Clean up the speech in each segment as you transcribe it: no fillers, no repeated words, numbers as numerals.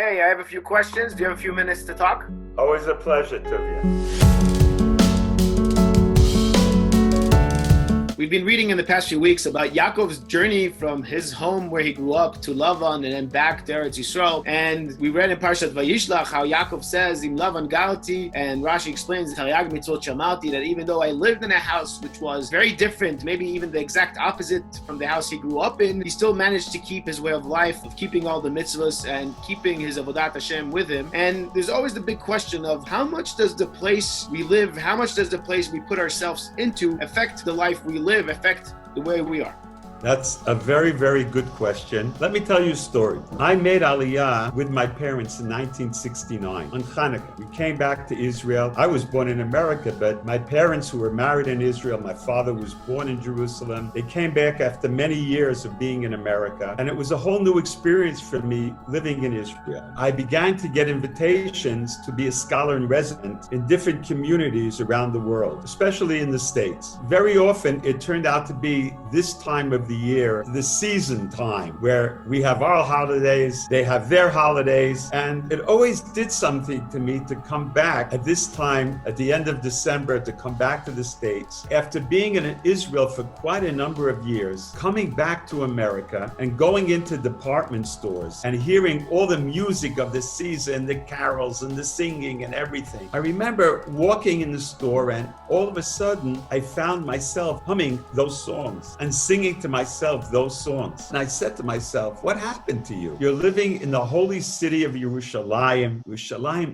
Hey, I have a few questions. Do you have a few minutes to talk? Always a pleasure, Tuvia. We've been reading in the past few weeks about Yaakov's journey from his home where he grew up to Lavan and then back to Eretz Yisrael. And we read in Parashat Vayishlach how Yaakov says, "Im Lavan Gharti," and Rashi explains, "מצות שמרתי," that even though I lived in a house which was very different, maybe even the exact opposite from the house he grew up in, he still managed to keep his way of life, of keeping all the mitzvahs and keeping his avodat Hashem with him. And there's always the big question of how much does the place we live, how much does the place we put ourselves into affect the life we live, affect the way we are? That's a very, very good question. Let me tell you a story. I made Aliyah with my parents in 1969 on Chanukah. We came back to Israel. I was born in America, but my parents who were married in Israel, my father was born in Jerusalem. They came back after many years of being in America, and it was a whole new experience for me living in Israel. I began to get invitations to be a scholar in residence in different communities around the world, especially in the States. Very often, it turned out to be this time of the year, the season time, where we have our holidays, they have their holidays, and it always did something to me to come back at this time, at the end of December, to come back to the States. After being in Israel for quite a number of years, coming back to America and going into department stores and hearing all the music of the season, the carols and the singing and everything. I remember walking in the store and all of a sudden I found myself humming those songs and singing to myself those songs. And I said to myself, what happened to you? You're living in the holy city of Yerushalayim,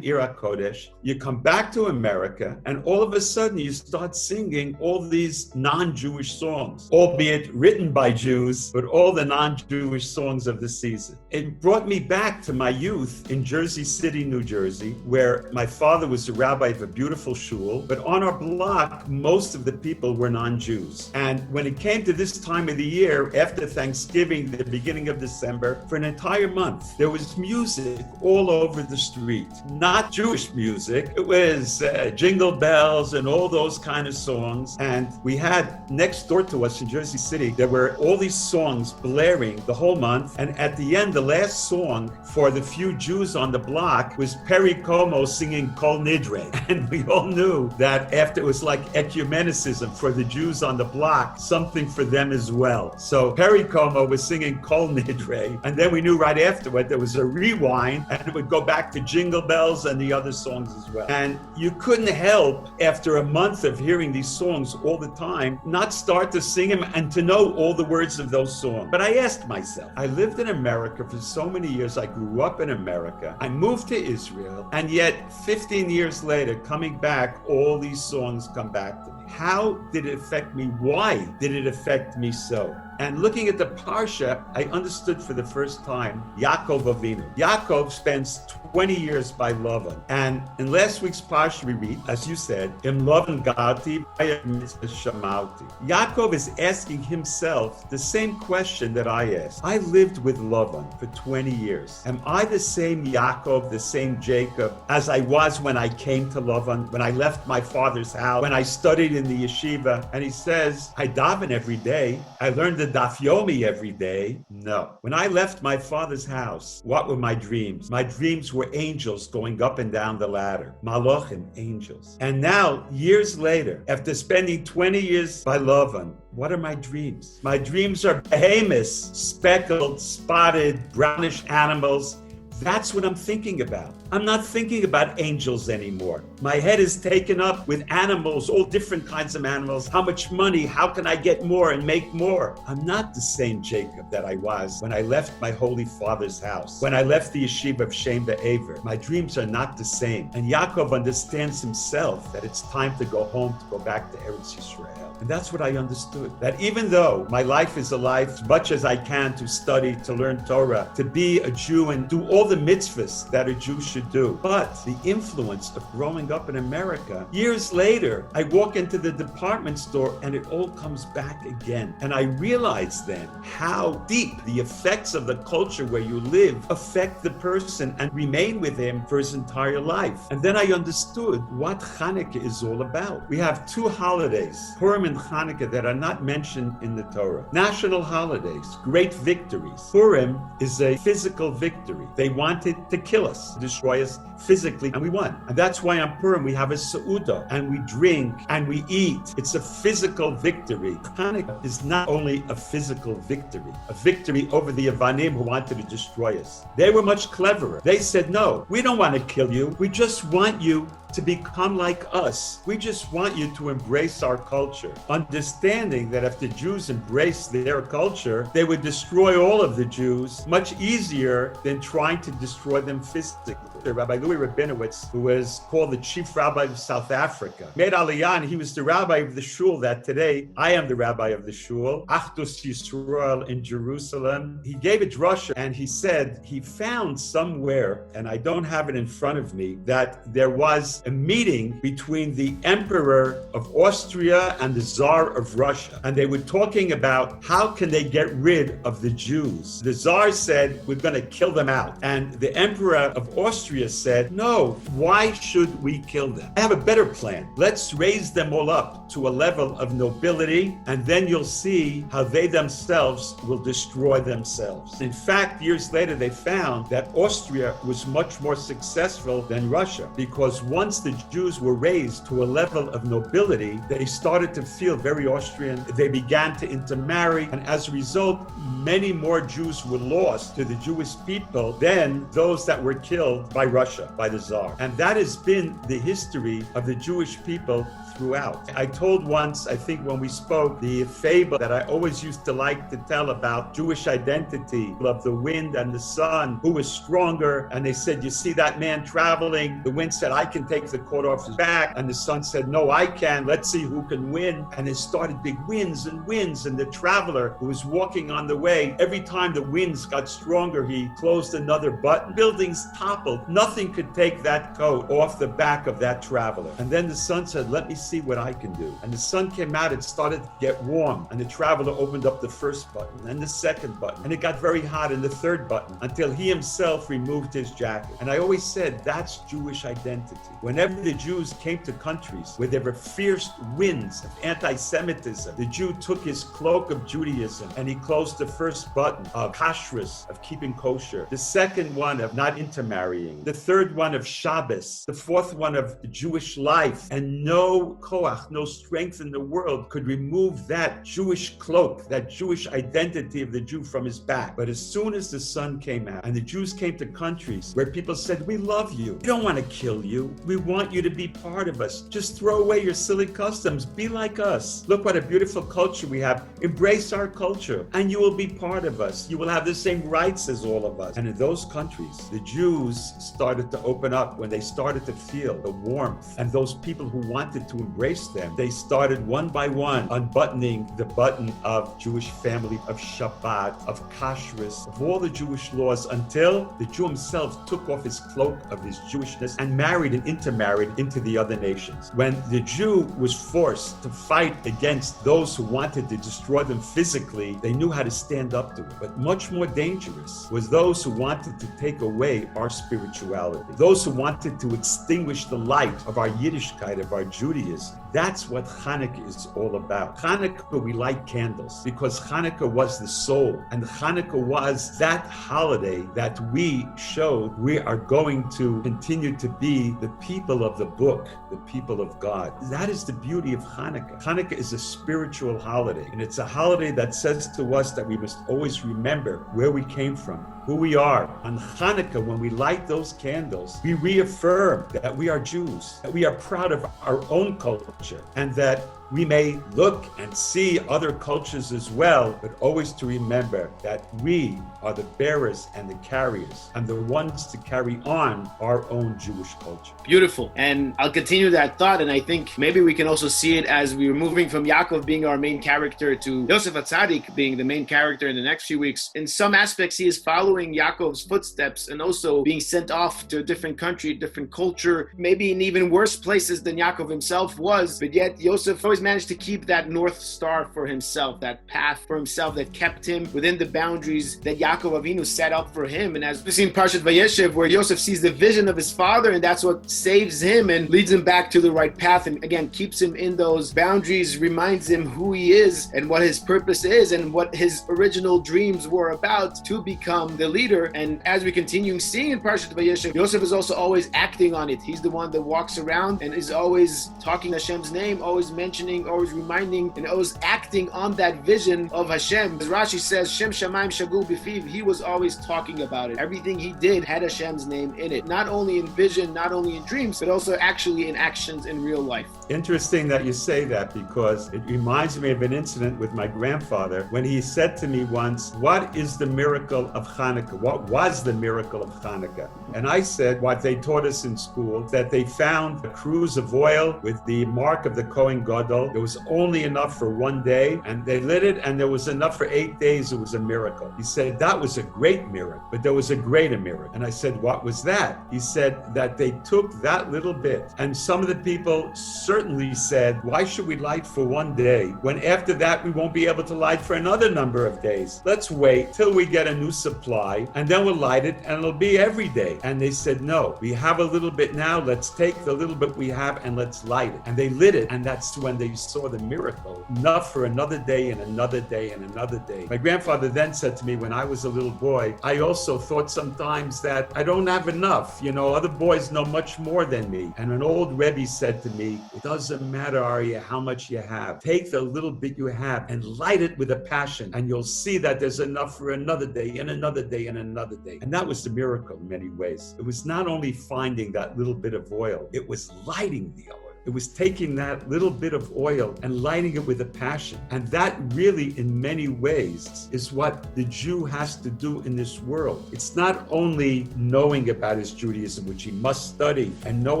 Ir HaKodesh. You come back to America, and all of a sudden you start singing all these non-Jewish songs, albeit written by Jews, but all the non-Jewish songs of the season. It brought me back to my youth in Jersey City, New Jersey, where my father was a rabbi of a beautiful shul, but on our block, most of the people were non-Jews. And when it came to this time of the year, after Thanksgiving, the beginning of December, for an entire month, there was music all over the street. Not Jewish music. It was jingle bells and all those kind of songs. And we had next door to us in Jersey City, there were all these songs blaring the whole month. And at the end, the last song for the few Jews on the block was Perry Como singing Kol Nidre. And we all knew that after it was like ecumenicism for the Jews on the block, something for them as well. So Perry Como was singing Kol Nidre, and then we knew right afterward there was a rewind, and it would go back to Jingle Bells and the other songs as well. And you couldn't help, after a month of hearing these songs all the time, not start to sing them and to know all the words of those songs. But I asked myself, I lived in America for so many years, I grew up in America, I moved to Israel, and yet 15 years later, coming back, all these songs come back to me. How did it affect me? Why did it affect me so? And looking at the Parsha, I understood for the first time Yaakov Avinu. Yaakov spends 20 years by Lavan. And in last week's Parsha we read, as you said, Im Lavan Gharti, Shemarti. Yaakov is asking himself the same question that I asked. I lived with Lavan for 20 years. Am I the same Yaakov, the same Jacob, as I was when I came to Lavan, when I left my father's house, when I studied in the yeshiva? And he says, I daven every day. I learned the Daf Yomi every day. No. When I left my father's house, what were my dreams? My dreams were angels going up and down the ladder. Malachim, angels. And now, years later, after spending 20 years by Lavan, what are my dreams? My dreams are behemoths, speckled, spotted, brownish animals. That's what I'm thinking about. I'm not thinking about angels anymore. My head is taken up with animals, all different kinds of animals. How much money? How can I get more and make more? I'm not the same Jacob that I was when I left my holy father's house, when I left the yeshiva of Shem Be'aver. My dreams are not the same. And Yaakov understands himself that it's time to go home, to go back to Eretz Yisrael. And that's what I understood. That even though my life is a life, as much as I can, to study, to learn Torah, to be a Jew and do all the mitzvahs that a Jew should do, but the influence of growing up in America, years later, I walk into the department store and it all comes back again. And I realize then how deep the effects of the culture where you live affect the person and remain with him for his entire life. And then I understood what Chanukah is all about. We have two holidays, Purim and Chanukah, that are not mentioned in the Torah. National holidays, great victories. Purim is a physical victory. They wanted to kill us, to destroy us physically, and we won. And that's why on Purim we have a Seudah, and we drink, and we eat. It's a physical victory. Chanukah is not only a physical victory, a victory over the Avanim who wanted to destroy us. They were much cleverer. They said, no, we don't want to kill you. We just want you to become like us. We just want you to embrace our culture. Understanding that if the Jews embraced their culture, they would destroy all of the Jews much easier than trying to destroy them physically. Rabbi Louis Rabinowitz, who was called the chief rabbi of South Africa, made Aliyah, and he was the rabbi of the shul that today I am the rabbi of the shul, Achdus Yisrael in Jerusalem. He gave a drasha, and he said he found somewhere, and I don't have it in front of me, that there was a meeting between the emperor of Austria and the Tsar of Russia, and they were talking about how can they get rid of the Jews. The Tsar said, we're going to kill them out, and the emperor of Austria said, no, why should we kill them? I have a better plan. Let's raise them all up to a level of nobility, and then you'll see how they themselves will destroy themselves. In fact, years later, they found that Austria was much more successful than Russia, because once the Jews were raised to a level of nobility, they started to feel very Austrian. They began to intermarry, and as a result, many more Jews were lost to the Jewish people than those that were killed by Russia, by the Tsar. And that has been the history of the Jewish people throughout. I told once, I think when we spoke, the fable that I always used to like to tell about Jewish identity, of the wind and the sun, who was stronger. And they said, you see that man traveling? The wind said, I can take the coat off his back. And the sun said, no, I can. Let's see who can win. And it started big winds and winds. And the traveler who was walking on the way, every time the winds got stronger, he closed another button. Buildings toppled. Nothing could take that coat off the back of that traveler. And then the sun said, let me see what I can do. And the sun came out, it started to get warm. And the traveler opened up the first button and the second button. And it got very hot in the third button until he himself removed his jacket. And I always said, that's Jewish identity. Whenever the Jews came to countries where there were fierce winds of anti-Semitism, the Jew took his cloak of Judaism and he closed the first button of kashrus, of keeping kosher, the second one of not intermarrying, the third one of Shabbos, the fourth one of Jewish life. And no koach, no strength in the world could remove that Jewish cloak, that Jewish identity of the Jew from his back. But as soon as the sun came out and the Jews came to countries where people said, we love you, we don't want to kill you, we want you to be part of us, just throw away your silly customs, be like us, look what a beautiful culture we have, embrace our culture and you will be part of us, you will have the same rights as all of us. And in those countries, the Jews started to open up when they started to feel the warmth, and those people who wanted to embrace them, they started one by one unbuttoning the button of Jewish family, of Shabbat, of kashrus, of all the Jewish laws, until the Jew himself took off his cloak of his Jewishness and married and intermarried into the other nations. When the Jew was forced to fight against those who wanted to destroy them physically, they knew how to stand up to it. But much more dangerous was those who wanted to take away our spirituality, those who wanted to extinguish the light of our Yiddishkeit, of our Judaism. That's what Chanukah is all about. Chanukah, we light candles because Chanukah was the soul, and Chanukah was that holiday that we showed we are going to continue to be the people of the book, the people of God. That is the beauty of Chanukah. Chanukah is a spiritual holiday, and it's a holiday that says to us that we must always remember where we came from, who we are. On Chanukah, when we light those candles, we reaffirm that we are Jews, that we are proud of our own culture, and that we may look and see other cultures as well, but always to remember that we are the bearers and the carriers and the ones to carry on our own Jewish culture. Beautiful. And I'll continue that thought, and I think maybe we can also see it as we're moving from Yaakov being our main character to Yosef HaTzadik being the main character in the next few weeks. In some aspects, he is following Yaakov's footsteps and also being sent off to a different country, different culture, maybe in even worse places than Yaakov himself was, but yet Yosef always always managed to keep that North Star for himself, that path for himself that kept him within the boundaries that Yaakov Avinu set up for him. And as we see in Parshat Vayeshev, where Yosef sees the vision of his father, and that's what saves him and leads him back to the right path, and again, keeps him in those boundaries, reminds him who he is and what his purpose is and what his original dreams were about to become the leader. And as we continue seeing in Parshat Vayeshev, Yosef is also always acting on it. He's the one that walks around and is always talking Hashem's name, always mentioning, always reminding, and always acting on that vision of Hashem. As Rashi says, Shem Shamayim Shagul Bifiv, he was always talking about it. Everything he did had Hashem's name in it, not only in vision, not only in dreams, but also actually in actions in real life. Interesting that you say that, because it reminds me of an incident with my grandfather when he said to me once, what is the miracle of Chanukah? What was the miracle of Chanukah? And I said what they taught us in school, that they found a cruse of oil with the mark of the Kohen Gadol. There was only enough for one day, and they lit it, and there was enough for 8 days. It was a miracle. He said, that was a great miracle, but there was a greater miracle. And I said, what was that? He said that they took that little bit, and some of the people certainly said, why should we light for one day when after that we won't be able to light for another number of days? Let's wait till we get a new supply, and then we'll light it, and it'll be every day. And they said, no, we have a little bit now, let's take the little bit we have and let's light it. And they lit it, and that's when they saw the miracle. Enough for another day and another day and another day. My grandfather then said to me when I was a little boy, I also thought sometimes that I don't have enough. You know, other boys know much more than me. And an old Rebbe said to me, it doesn't matter, Aryeh, how much you have. Take the little bit you have and light it with a passion, and you'll see that there's enough for another day and another day and another day. And that was the miracle in many ways. It was not only finding that little bit of oil, it was lighting the oil. It was taking that little bit of oil and lighting it with a passion. And that really, in many ways, is what the Jew has to do in this world. It's not only knowing about his Judaism, which he must study and know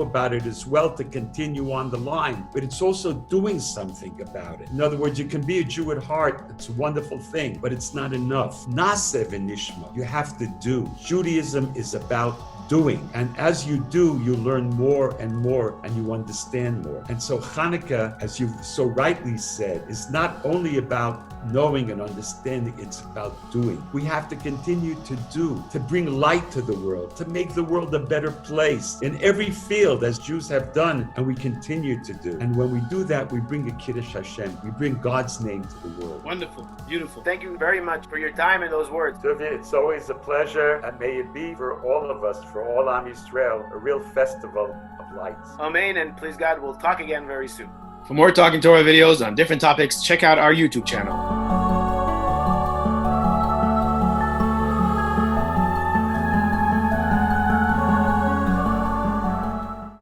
about it as well to continue on the line, but it's also doing something about it. In other words, you can be a Jew at heart. It's a wonderful thing, but it's not enough. Naseh v'nishma. You have to do. Judaism is about doing. And as you do, you learn more and more, and you understand more. And so Chanukah, as you so rightly said, is not only about knowing and understanding, it's about doing. We have to continue to do, to bring light to the world, to make the world a better place in every field, as Jews have done, and we continue to do. And when we do that, we bring a Kiddush Hashem. We bring God's name to the world. Wonderful. Beautiful. Thank you very much for your time and those words. Tuvia, it's always a pleasure, and may it be for all of us, for all Am Yisrael, a real festival of lights. Amen, and please God, we'll talk again very soon. For more Talking Torah videos on different topics, check out our YouTube channel.